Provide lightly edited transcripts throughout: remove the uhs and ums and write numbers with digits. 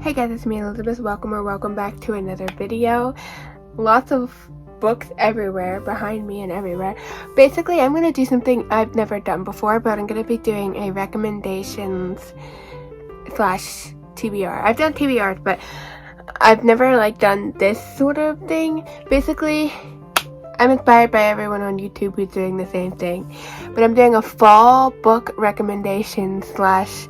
Hey guys, it's me Elizabeth. Welcome back to another video. Lots of books everywhere, behind me and everywhere. Basically, I'm going to do something I've never done before, but I'm going to be doing a recommendations slash TBR. I've done TBRs, but I've never done this sort of thing. Basically, I'm inspired by everyone on YouTube who's doing the same thing, but I'm doing a fall book recommendation slash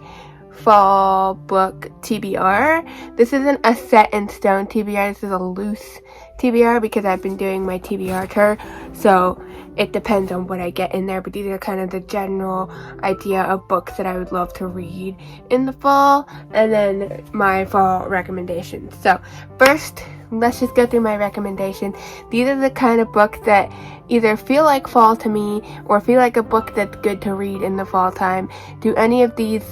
fall book TBR. This isn't a set in stone TBR, this is a loose TBR because I've been doing my TBR tour, so it depends on what I get in there, but these are kind of the general idea of books that I would love to read in the fall, and then my fall recommendations. So first, let's just go through my recommendation. These are the kind of books that either feel like fall to me or feel like a book that's good to read in the fall time. Do any of these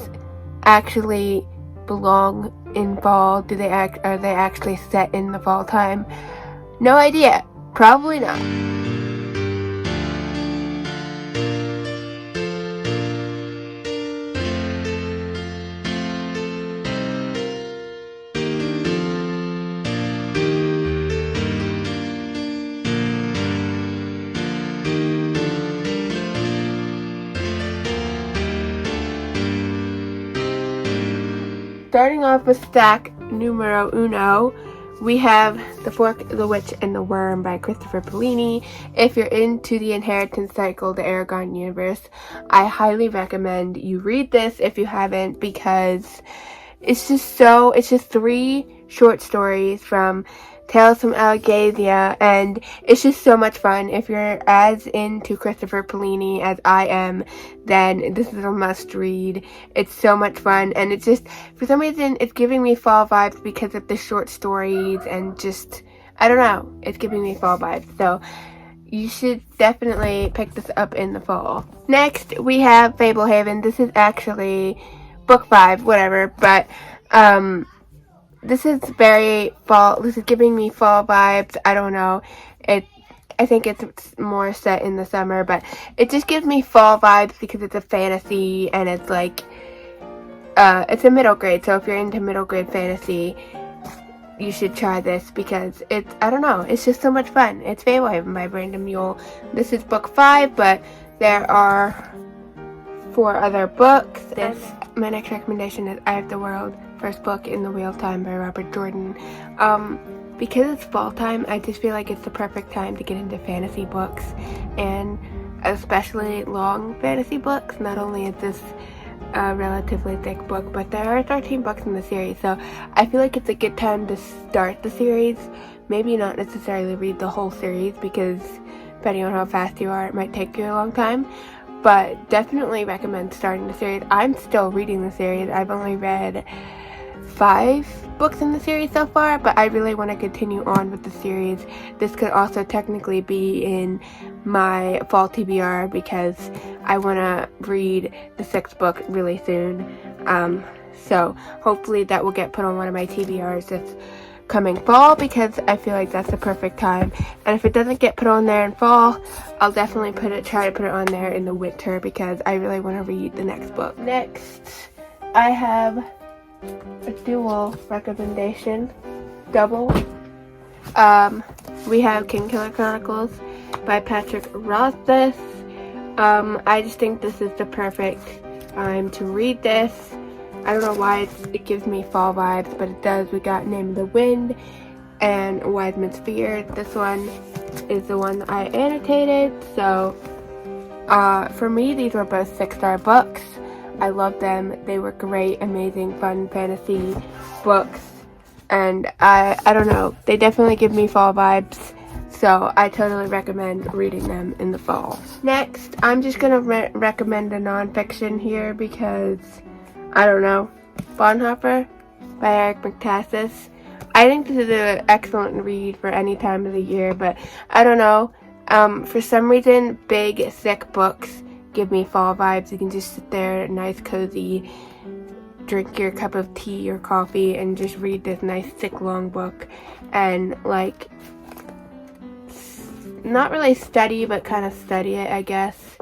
actually belong in fall? Are they actually set in the fall time? No idea. Probably not. Starting off with stack numero uno, we have The Fork, the Witch, and the Worm by Christopher Paolini. If you're into the inheritance cycle, the Aragon universe, I highly recommend you read this if you haven't, because it's just 3 short stories from Tales from Algasia, and it's just so much fun. If you're as into Christopher Paolini as I am, then this is a must read. It's so much fun, and it's just, for some reason, it's giving me fall vibes because of the short stories, and just, I don't know, it's giving me fall vibes. So you should definitely pick this up in the fall. Next, we have Fablehaven. This is actually book 5, whatever, but this is very fall. This is giving me fall vibes. I don't know. I think it's more set in the summer, but it just gives me fall vibes because it's a fantasy, and it's it's a middle grade. So if you're into middle grade fantasy, you should try this because I don't know, it's just so much fun. It's Fablehaven by Brandon Muehl. This is book 5, but there are 4 other books. My next recommendation is Eye of the World, first book in the Wheel Time by Robert Jordan. Because it's fall time, I just feel like it's the perfect time to get into fantasy books, and especially long fantasy books. Not only is this a relatively thick book, but there are 13 books in the series, so I feel like it's a good time to start the series. Maybe not necessarily read the whole series, because depending on how fast you are, it might take you a long time. But definitely recommend starting the series. I'm still reading the series. I've only read 5 books in the series so far, but I really want to continue on with the series. This could also technically be in my fall TBR because I want to read the 6th book really soon. So hopefully that will get put on one of my TBRs this coming fall, because I feel like that's the perfect time. And if it doesn't get put on there in fall, I'll definitely try to put it on there in the winter, because I really want to read the next book. Next, I have a dual recommendation, double. We have Kingkiller Chronicles by Patrick Rothfuss. I just think this is the perfect time to read this. I don't know why it gives me fall vibes, but it does. We got Name of the Wind and Wiseman's Fear. This one is the one that I annotated. So for me, these were both 6-star books. I loved them. They were great, amazing, fun fantasy books. And I don't know, they definitely give me fall vibes. So I totally recommend reading them in the fall. Next, I'm just going to recommend a nonfiction here because, I don't know, Bonhoeffer by Eric McTassis. I think this is an excellent read for any time of the year, but I don't know. For some reason, big, thick books give me fall vibes. You can just sit there, nice, cozy, drink your cup of tea or coffee, and just read this nice, thick, long book. And, not really study, but kind of study it, I guess,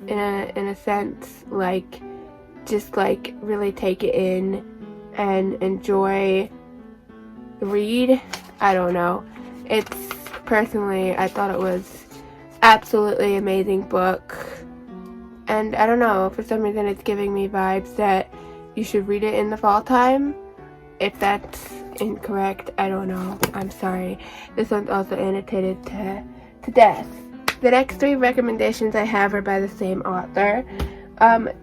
in a sense. Just really take it in and enjoy read. I don't know. Personally, I thought it was absolutely amazing book. And I don't know, for some reason it's giving me vibes that you should read it in the fall time. If that's incorrect, I don't know. I'm sorry. This one's also annotated to death. The next 3 recommendations I have are by the same author.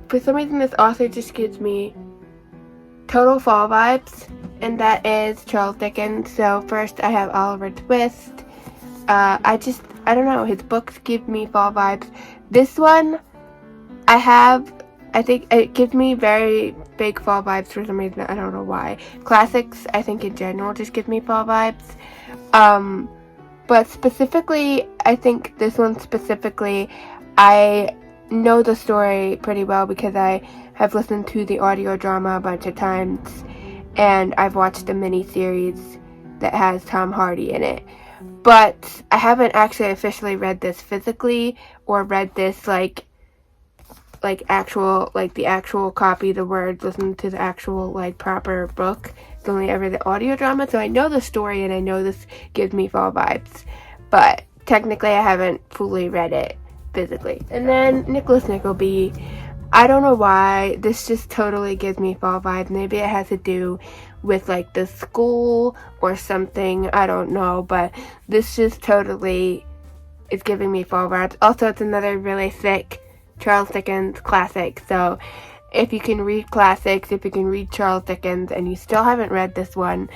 For some reason this author just gives me total fall vibes, and that is Charles Dickens. So first I have Oliver Twist. I don't know, his books give me fall vibes. This one, I think it gives me very big fall vibes for some reason. I don't know why. Classics, I think in general, just give me fall vibes. But specifically, I think this one specifically, I know the story pretty well because I have listened to the audio drama a bunch of times, and I've watched the miniseries that has Tom Hardy in it. But I haven't actually officially read this physically, or read this the actual copy, the words, listen to the actual proper book. It's only ever the audio drama, so I know the story and I know this gives me fall vibes, but technically I haven't fully read it physically. And then Nicholas Nickleby, I don't know why, this just totally gives me fall vibes. Maybe it has to do with the school or something, I don't know, but this just totally is giving me fall vibes. Also, it's another really thick Charles Dickens classic, so if you can read classics, if you can read Charles Dickens and you still haven't read this one,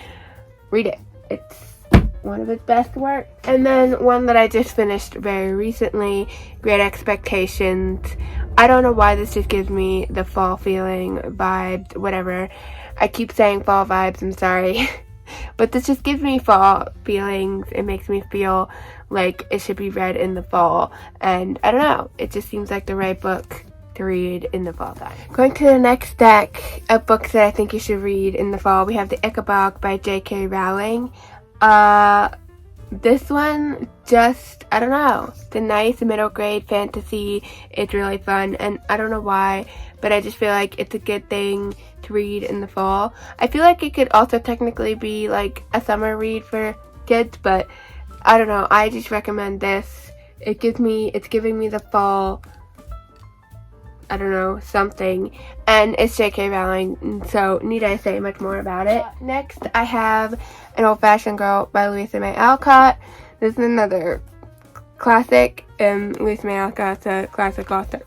read it. It's one of his best work. And then one that I just finished very recently, Great Expectations. I don't know why this just gives me the fall feeling, vibes, whatever. I keep saying fall vibes, I'm sorry. But this just gives me fall feelings. It makes me feel like it should be read in the fall. And I don't know, it just seems like the right book to read in the fall time. Going to the next stack of books that I think you should read in the fall, we have The Ichabod by J.K. Rowling. This one just, I don't know, the nice middle grade fantasy. It's really fun, and I don't know why, but I just feel like it's a good thing to read in the fall. I feel like it could also technically be a summer read for kids, but I don't know, I just recommend this. It's giving me the fall, I don't know, something, and it's J.K. Rowling, so need I say much more about it? Next, I have An Old-Fashioned Girl by Louisa May Alcott. This is another classic, Louisa May Alcott's a classic author.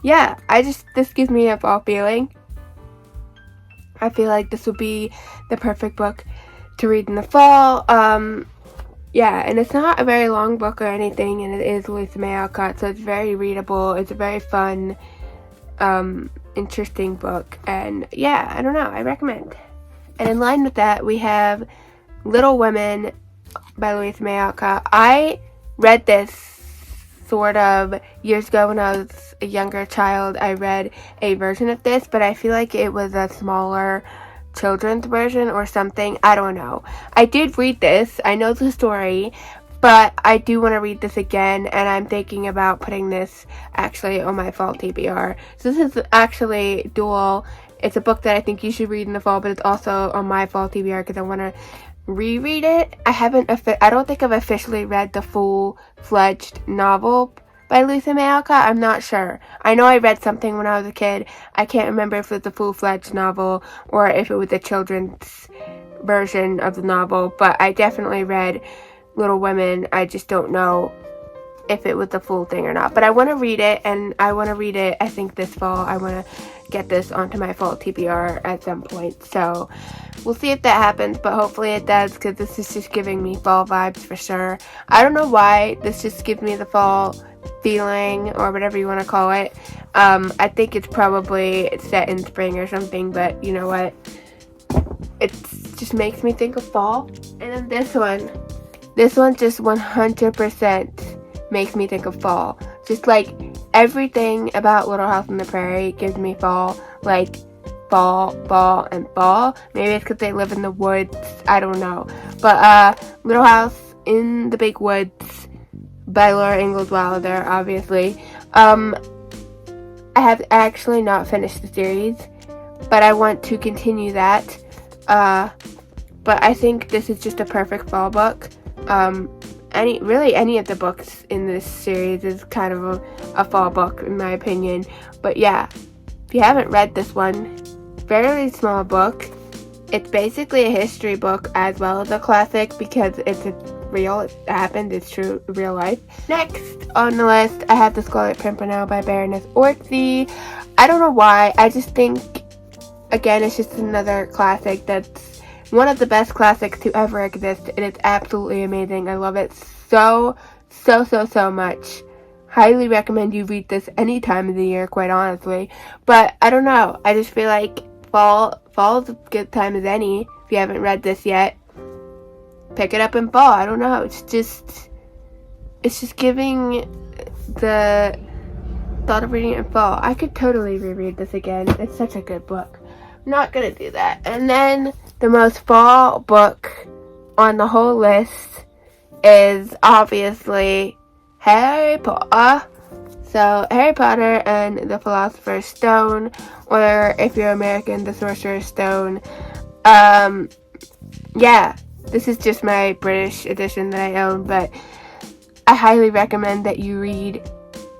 Yeah, this gives me a fall feeling. I feel like this would be the perfect book to read in the fall. Yeah, and it's not a very long book or anything, and it is Louisa May Alcott, so it's very readable. It's a very fun, interesting book, and yeah, I don't know, I recommend. And in line with that, we have Little Women by Louisa May Alcott. I read this sort of years ago when I was a younger child. I read a version of this, but I feel like it was a smaller children's version or something. I don't know. I did read this. I know the story, but I do want to read this again, and I'm thinking about putting this actually on my fall TBR. So this is actually dual. It's a book that I think you should read in the fall, but it's also on my fall TBR because I want to reread it. I don't think I've officially read the full-fledged novel by Louisa May Alcott. I'm not sure. I know I read something when I was a kid. I can't remember if it was a full-fledged novel or if it was a children's version of the novel, but I definitely read Little Women. I just don't know if it was the full thing or not. But I want to read it, and I want to read it, I think, this fall. I want to get this onto my fall TBR at some point. So we'll see if that happens, but hopefully it does, because this is just giving me fall vibes for sure. I don't know why. This just gives me the fall feeling, or whatever you want to call it. I think it's probably set in spring or something, but you know what? It just makes me think of fall. And then this one just 100% makes me think of fall. Just like everything about Little House on the Prairie gives me fall, like fall, and fall. Maybe it's because they live in the woods, I don't know. But Little House in the Big Woods by Laura Ingalls Wilder, obviously. I have actually not finished the series, but I want to continue that. but I think this is just a perfect fall book. Any of the books in this series is kind of a fall book in my opinion. But yeah, if you haven't read this one, fairly small book. It's basically a history book as well as a classic because it's real, it happened, it's true, real life. Next on the list, I have The Scarlet Pimpernel by Baroness Orczy. I don't know why, I just think, again, it's just another classic that's one of the best classics to ever exist, and it's absolutely amazing. I love it so much. Highly recommend you read this any time of the year, quite honestly. But I don't know, I just feel like fall is a good time as any. If you haven't read this yet, pick it up in fall. I don't know, it's just giving the thought of reading it in fall. I could totally reread this again. It's such a good book. I'm not gonna do that. And then the most fall book on the whole list is obviously Harry Potter. So, Harry Potter and the Philosopher's Stone, or if you're American, the Sorcerer's Stone. Yeah, this is just my British edition that I own, but I highly recommend that you read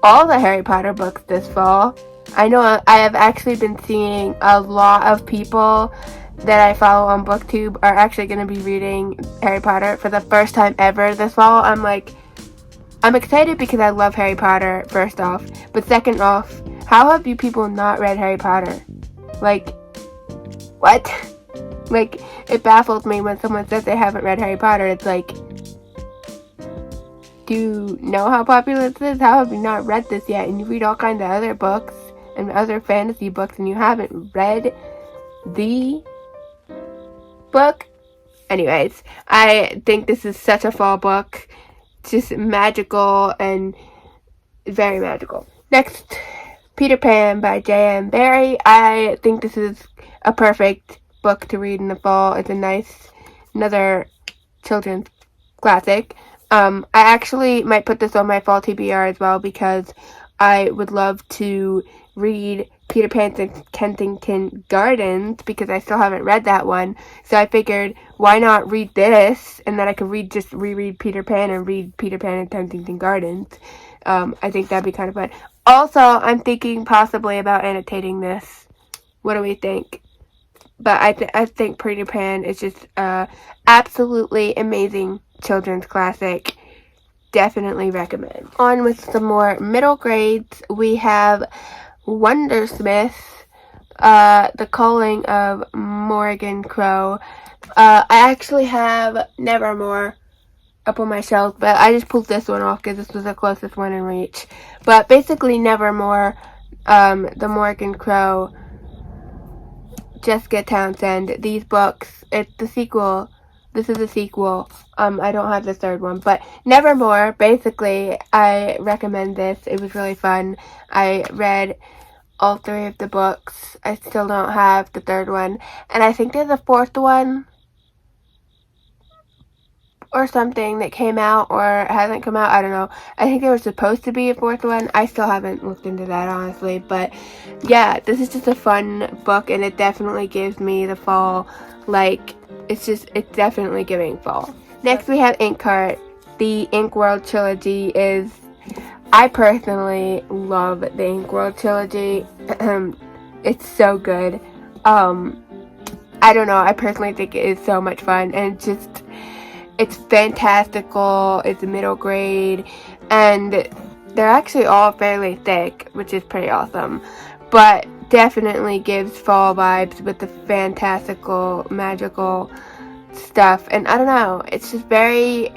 all the Harry Potter books this fall. I know I have actually been seeing a lot of people that I follow on BookTube are actually going to be reading Harry Potter for the first time ever this fall. I'm excited because I love Harry Potter, first off. But second off, how have you people not read Harry Potter? Like, what? Like, it baffles me when someone says they haven't read Harry Potter. It's like, do you know how popular this is? How have you not read this yet? And you read all kinds of other books and other fantasy books and you haven't read the book? Anyways, I think this is such a fall book. Just magical and very magical. Next, Peter Pan by J.M. Barrie. I think this is a perfect book to read in the fall. It's another children's classic. I actually might put this on my fall TBR as well because I would love to read Peter Pan's and Kensington Gardens because I still haven't read that one. So I figured, why not read this and then I could reread Peter Pan and read Peter Pan and Kensington Gardens. I think that'd be kind of fun. Also, I'm thinking possibly about annotating this. What do we think? But I think Peter Pan is just absolutely amazing children's classic. Definitely recommend. On with some more middle grades, we have Wondersmith, The Calling of Morgan Crow. I actually have Nevermore up on my shelf, but I just pulled this one off because this was the closest one in reach. But basically Nevermore, The Morgan Crow, Jessica Townsend, these books, it's the sequel. This is a sequel. I don't have the third one, but Nevermore, basically, I recommend this. It was really fun. I read all three of the books. I still don't have the third one. And I think there's a fourth one or something that came out or hasn't come out. I don't know. I think there was supposed to be a fourth one. I still haven't looked into that, honestly. But yeah, this is just a fun book, and it definitely gives me the fall. Like, it's definitely giving fall. Next, we have Inkheart. The Ink World trilogy is, I personally love the Ink World trilogy. It's so good. I don't know. I personally think it is so much fun, and it's fantastical. It's middle grade, and they're actually all fairly thick, which is pretty awesome. But definitely gives fall vibes with the fantastical, magical stuff. And I don't know, it's just very,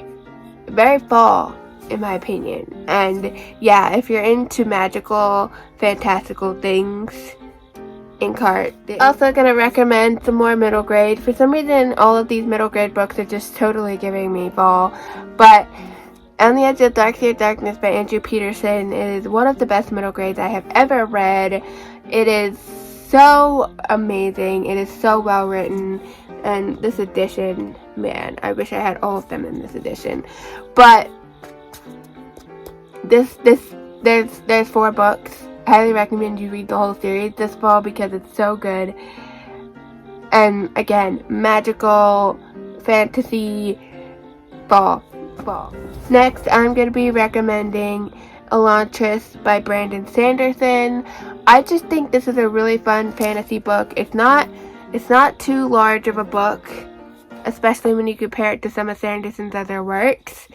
very fall, in my opinion. And yeah, if you're into magical, fantastical things, Inkheart. Also gonna recommend some more middle grade. For some reason, all of these middle grade books are just totally giving me fall. But On the Edge of Dark Sea of Darkness by Andrew Peterson is one of the best middle grades I have ever read. It is so amazing. It is so well written. And this edition, man, I wish I had all of them in this edition. But there's 4 books. I highly recommend you read the whole series this fall because it's so good. And again, magical, fantasy fall. Next, I'm going to be recommending Elantris by Brandon Sanderson. I just think this is a really fun fantasy book. It's not too large of a book, especially when you compare it to some of Sanderson's other works.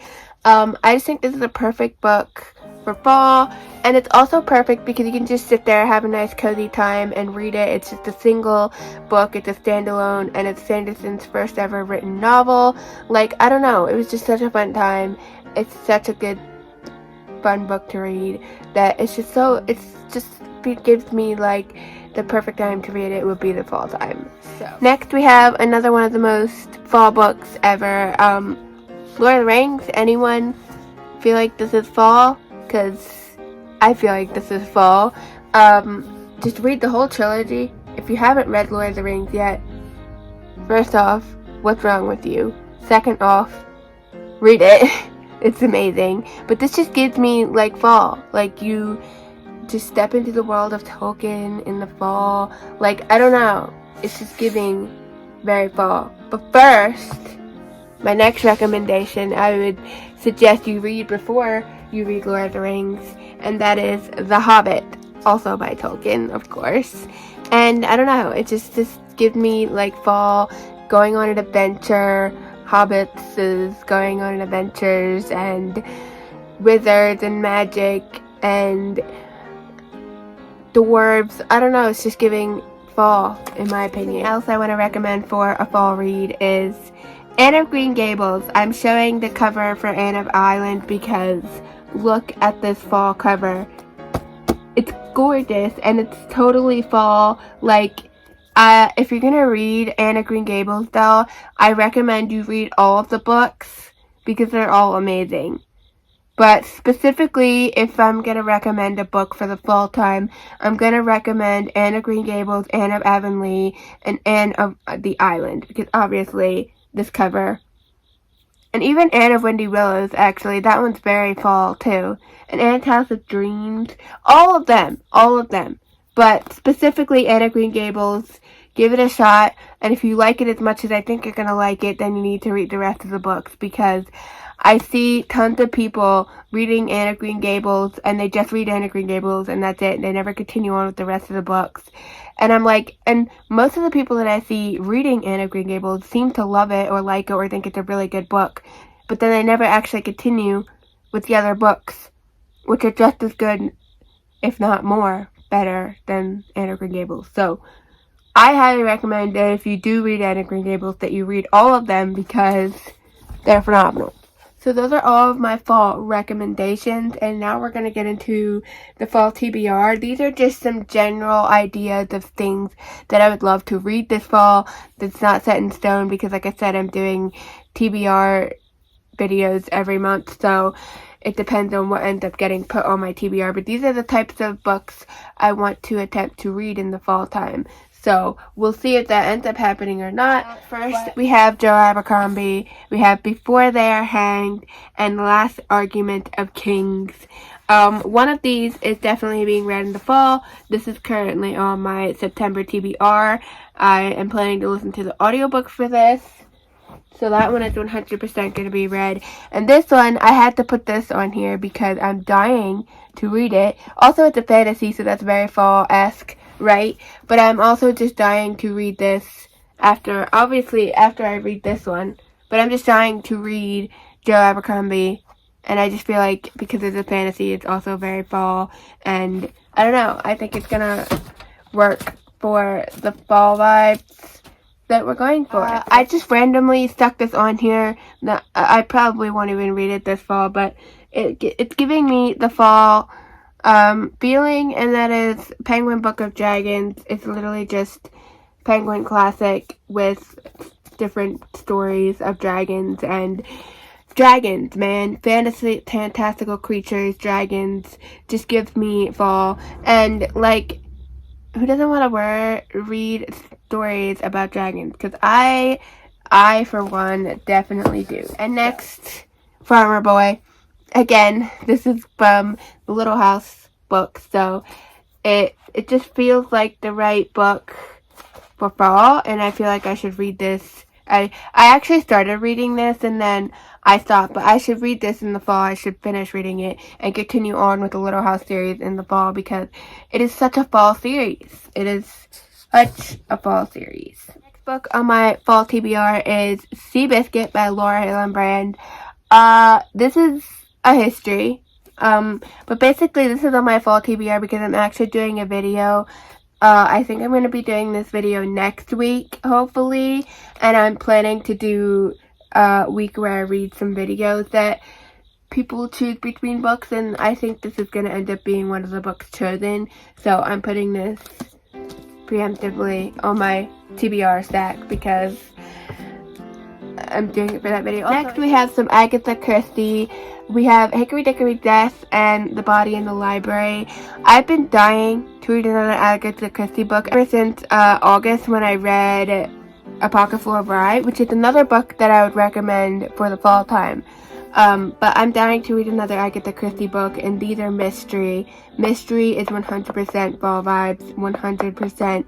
I just think this is a perfect book for fall, and it's also perfect because you can just sit there, have a nice cozy time, and read it. It's just a single book, it's a standalone, and it's Sanderson's first ever written novel. Like, I don't know, it was just such a fun time. It's such a good, fun book to read that it gives me like the perfect time to read it would be the fall time. So next we have another one of the most fall books ever, Lord of the Rings. Anyone feel like this is fall? Because I feel like this is fall. Just read the whole trilogy. If you haven't read Lord of the Rings yet, first off, what's wrong with you? Second off, read it. It's amazing. But this just gives me like fall. Like, you just step into the world of Tolkien in the fall. Like, I don't know. It's just giving very fall. But first, my next recommendation I would suggest you read before you read Lord of the Rings, and that is The Hobbit, also by Tolkien, of course. And I don't know, it just gives me like fall, going on an adventure, hobbits is going on adventures, and wizards and magic and dwarves. I don't know, it's just giving fall, in my opinion. Something else I want to recommend for a fall read is Anne of Green Gables. I'm showing the cover for Anne of Island because look at this fall cover. It's gorgeous and it's totally fall. Like, if you're gonna read Anne of Green Gables though, I recommend you read all of the books because they're all amazing. But specifically, if I'm gonna recommend a book for the fall time, I'm gonna recommend Anne of Green Gables, Anne of Avonlea, and Anne of the Island, because obviously this cover, and even Anne of Windy Willows, actually, that one's very fall too. And Anne's House of Dreams, all of them. But specifically Anne of Green Gables, give it a shot, and if you like it as much as I think you're gonna like it, then you need to read the rest of the books, because I see tons of people reading Anne of Green Gables, and they just read Anne of Green Gables, and that's it, and they never continue on with the rest of the books. And I'm like, and most of the people that I see reading Anne of Green Gables seem to love it, or like it, or think it's a really good book, but then they never actually continue with the other books, which are just as good, if not more, better than Anne of Green Gables. So I highly recommend that if you do read Anne of Green Gables, that you read all of them, because they're phenomenal. So those are all of my fall recommendations, and now we're going to get into the fall TBR. These are just some general ideas of things that I would love to read this fall that's not set in stone, because like I said, I'm doing TBR videos every month, so it depends on what ends up getting put on my TBR. But these are the types of books I want to attempt to read in the fall time. So we'll see if that ends up happening or not. First, we have Joe Abercrombie. We have Before They Are Hanged and Last Argument of Kings. One of these is definitely being read in the fall. This is currently on my September TBR. I am planning to listen to the audiobook for this. So that one is 100% going to be read. And this one, I had to put this on here because I'm dying to read it. Also, it's a fantasy, so that's very fall-esque, right? But I'm also just dying to read this after I read this one. But I'm just dying to read Joe Abercrombie. And I just feel like because it's a fantasy, it's also very fall. And I don't know, I think it's going to work for the fall vibes that we're going for. I just randomly stuck this on here. I probably won't even read it this fall, but it's giving me the fall feeling, and that is Penguin Book of Dragons. It's literally just Penguin Classic with different stories of dragons, and dragons, man, fantasy, fantastical creatures, dragons, just gives me fall. And like, who doesn't want to read stories about dragons? Because I for one definitely do. And next, Farmer Boy. Again, this is from the Little House book, so it just feels like the right book for fall, and I feel like I should read this I actually started reading this and then I stopped, but I should read this in the fall. I should finish reading it and continue on with the Little House series in the fall because it is such a fall series. It is such a fall series. Next book on my fall TBR is Seabiscuit by Laura Hillenbrand. This is a history. But basically this is on my fall TBR because I'm actually doing a video. I think I'm going to be doing this video next week, hopefully, and I'm planning to do a week where I read some videos that people choose between books, and I think this is going to end up being one of the books chosen, so I'm putting this preemptively on my TBR stack because I'm doing it for that video. Next we have some Agatha Christie. We have Hickory Dickory Death and The Body in the Library. I've been dying to read another Agatha Christie book ever since August when I read Apocryphal Bride, which is another book that I would recommend for the fall time. But I'm dying to read another Agatha Christie book, and these are mystery. Mystery is 100% fall vibes, 100%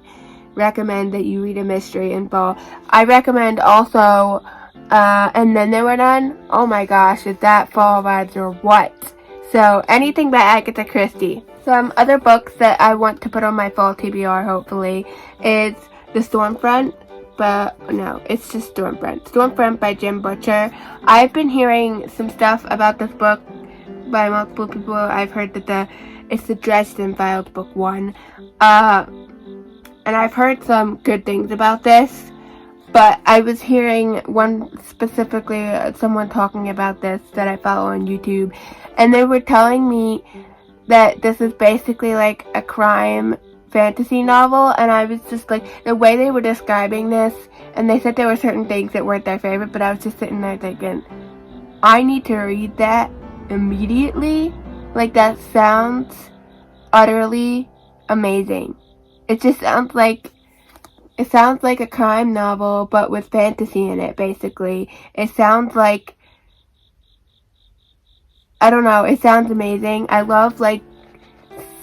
recommend that you read a mystery in fall. I recommend also And Then They Were None. Oh my gosh, is that fall vibes or what? So anything by Agatha Christie. Some other books that I want to put on my fall TBR hopefully is The Stormfront, but no, it's just Stormfront. Stormfront by Jim Butcher. I've been hearing some stuff about this book by multiple people. I've heard that it's the Dresden Files book 1. And I've heard some good things about this, but I was hearing someone talking about this that I follow on YouTube, and they were telling me that this is basically like a crime fantasy novel, and I was just like, the way they were describing this, and they said there were certain things that weren't their favorite, but I was just sitting there thinking, I need to read that immediately. Like, that sounds utterly amazing. It just sounds like a crime novel, but with fantasy in it, basically. It sounds like, I don't know, it sounds amazing. I love, like,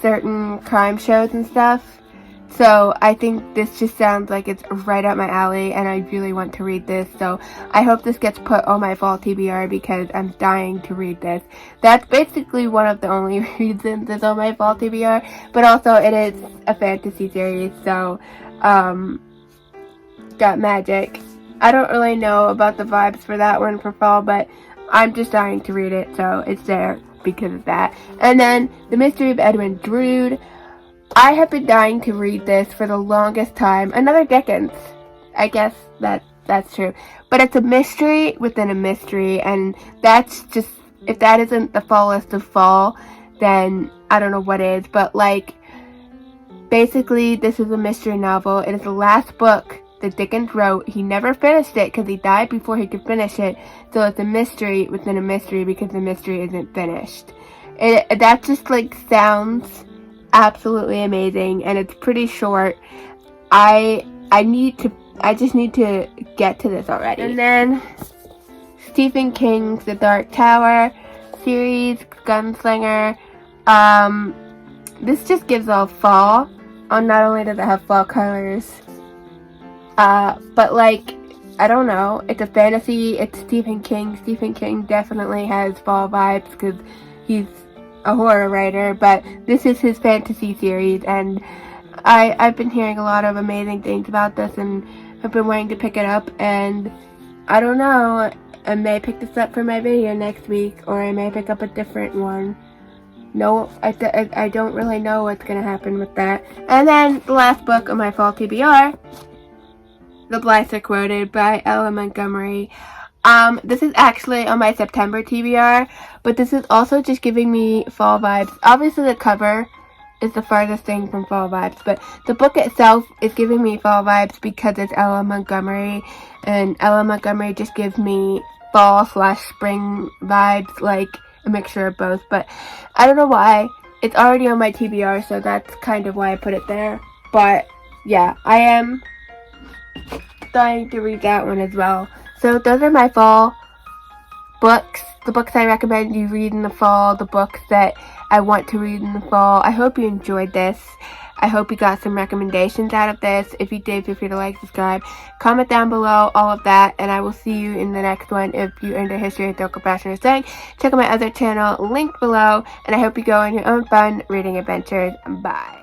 certain crime shows and stuff, so I think this just sounds like it's right up my alley, and I really want to read this, so I hope this gets put on my fall TBR because I'm dying to read this. That's basically one of the only reasons it's on my fall TBR, but also it is a fantasy series, so, got magic. I don't really know about the vibes for that one for fall, but I'm just dying to read it, so it's there because of that. And then The Mystery of Edwin Drood. I have been dying to read this for the longest time. Another Dickens. I guess that's true. But it's a mystery within a mystery, and that's just, if that isn't the fallest of fall, then I don't know what is. But like, basically this is a mystery novel. It is the last book that Dickens wrote. He never finished it because he died before he could finish it. So it's a mystery within a mystery because the mystery isn't finished. That just like sounds absolutely amazing, and it's pretty short. I just need to get to this already. And then Stephen King's The Dark Tower series, Gunslinger. This just gives off fall. Not only does it have fall colors, but like, I don't know, it's a fantasy, it's Stephen King. Stephen King definitely has fall vibes because he's a horror writer, but this is his fantasy series, and I've been hearing a lot of amazing things about this, and I've been wanting to pick it up, and I don't know, I may pick this up for my video next week, or I may pick up a different one. No, I don't really know what's gonna happen with that. And then the last book of my fall TBR, The Blythes Are Quoted by Ella Montgomery. This is actually on my September TBR, but this is also just giving me fall vibes. Obviously the cover is the farthest thing from fall vibes, but the book itself is giving me fall vibes because it's Ella Montgomery, and Ella Montgomery just gives me fall/spring vibes, like a mixture of both, but I don't know why. It's already on my TBR, so that's kind of why I put it there. But yeah, I am dying to read that one as well. So those are my fall books, the books I recommend you read in the fall, the books that I want to read in the fall. I hope you enjoyed this. I hope you got some recommendations out of this. If you did, feel free to like, subscribe, comment down below, all of that, and I will see you in the next one. If you're into history, historical, fashion, or slang, check out my other channel linked below, and I hope you go on your own fun reading adventures. Bye.